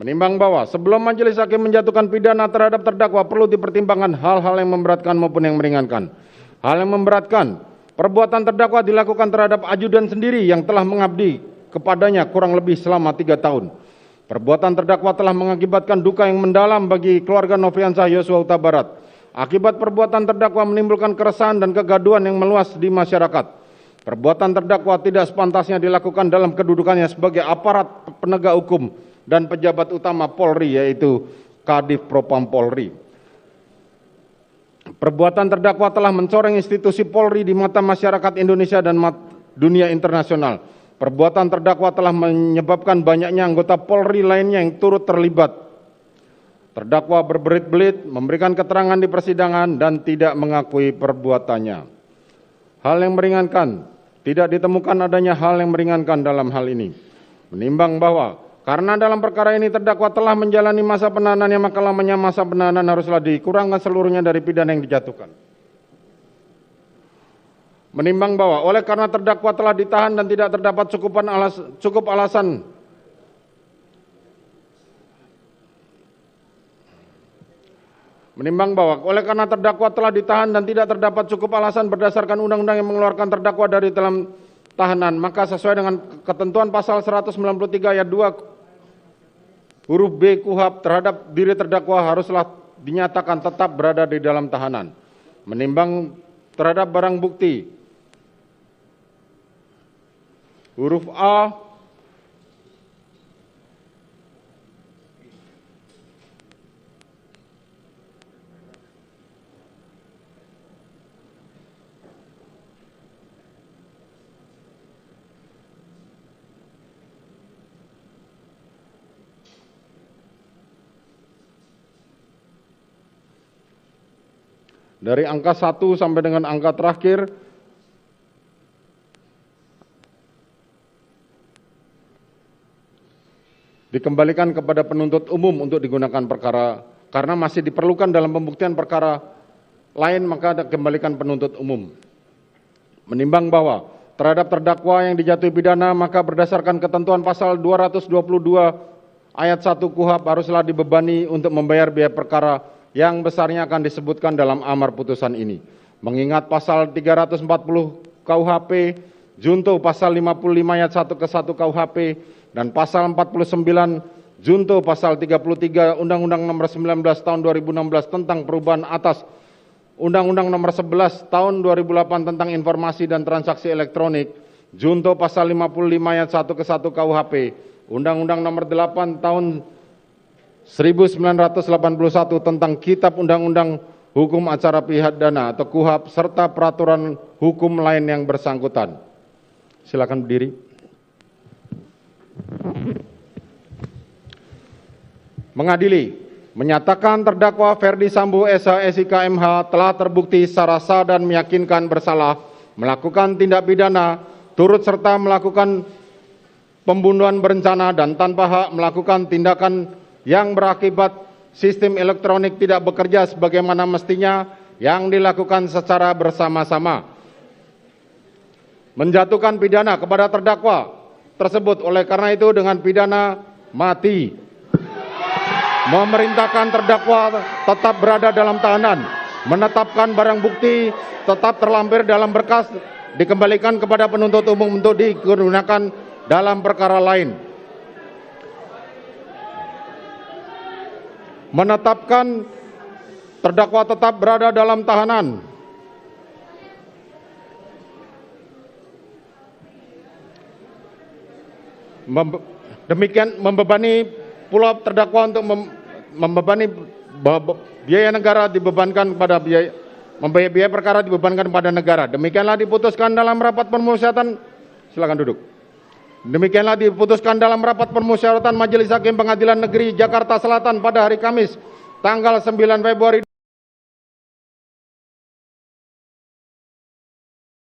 Menimbang bahwa sebelum majelis hakim menjatuhkan pidana terhadap terdakwa perlu dipertimbangkan hal-hal yang memberatkan maupun yang meringankan. Hal yang memberatkan, perbuatan terdakwa dilakukan terhadap ajudan sendiri yang telah mengabdi kepadanya kurang lebih selama 3 tahun. Perbuatan terdakwa telah mengakibatkan duka yang mendalam bagi keluarga Nofriansah Yosua Huta Barat. Akibat perbuatan terdakwa menimbulkan keresahan dan kegaduhan yang meluas di masyarakat. Perbuatan terdakwa tidak sepantasnya dilakukan dalam kedudukannya sebagai aparat penegak hukum dan pejabat utama Polri, yaitu Kadif Propam Polri. Perbuatan terdakwa telah mencoreng institusi Polri di mata masyarakat Indonesia dan dunia internasional. Perbuatan terdakwa telah menyebabkan banyaknya anggota Polri lainnya yang turut terlibat. Terdakwa berbelit-belit, memberikan keterangan di persidangan dan tidak mengakui perbuatannya. Hal yang meringankan, tidak ditemukan adanya hal yang meringankan dalam hal ini. Menimbang bahwa karena dalam perkara ini terdakwa telah menjalani masa penahanannya, maka lamanya masa penahanan haruslah dikurangkan seluruhnya dari pidana yang dijatuhkan. Menimbang bahwa oleh karena terdakwa telah ditahan dan tidak terdapat cukup alasan berdasarkan undang-undang yang mengeluarkan terdakwa dari dalam tahanan, maka sesuai dengan ketentuan pasal 193 ayat 2 huruf B KUHP terhadap diri terdakwa haruslah dinyatakan tetap berada di dalam tahanan. Menimbang terhadap barang bukti huruf A dari angka 1 sampai dengan angka terakhir dikembalikan kepada penuntut umum untuk digunakan perkara, karena masih diperlukan dalam pembuktian perkara lain, maka dikembalikan penuntut umum. Menimbang bahwa terhadap terdakwa yang dijatuhi pidana, maka berdasarkan ketentuan pasal 222 ayat 1 KUHP haruslah dibebani untuk membayar biaya perkara yang besarnya akan disebutkan dalam amar putusan ini. Mengingat pasal 340 KUHP, junto pasal 55 ayat 1 ke 1 KUHP, dan pasal 49 junto pasal 33 Undang-Undang Nomor 19 Tahun 2016 tentang perubahan atas Undang-Undang Nomor 11 Tahun 2008 tentang informasi dan transaksi elektronik, junto pasal 55 ayat 1 ke 1 KUHP, Undang-Undang Nomor 8 Tahun 1981 tentang Kitab Undang-Undang Hukum Acara Pidana atau KUHP serta peraturan hukum lain yang bersangkutan. Silakan berdiri. Mengadili, menyatakan terdakwa Ferdi Sambo SH SIK MH telah terbukti secara sah dan meyakinkan bersalah melakukan tindak pidana turut serta melakukan pembunuhan berencana dan tanpa hak, melakukan tindakan yang berakibat sistem elektronik tidak bekerja sebagaimana mestinya yang dilakukan secara bersama-sama. Menjatuhkan pidana kepada terdakwa tersebut oleh karena itu dengan pidana mati. Memerintahkan terdakwa tetap berada dalam tahanan. Menetapkan barang bukti tetap terlampir dalam berkas dikembalikan kepada penuntut umum untuk digunakan dalam perkara lain. Menetapkan terdakwa tetap berada dalam tahanan. Demikian membebani pula terdakwa untuk membebani biaya negara dibebankan kepada biaya perkara dibebankan kepada negara. Demikianlah diputuskan dalam rapat permusyawaratan. Silakan duduk. Demikianlah diputuskan dalam rapat permusyawaratan Majelis Hakim Pengadilan Negeri Jakarta Selatan pada hari Kamis tanggal 9 Februari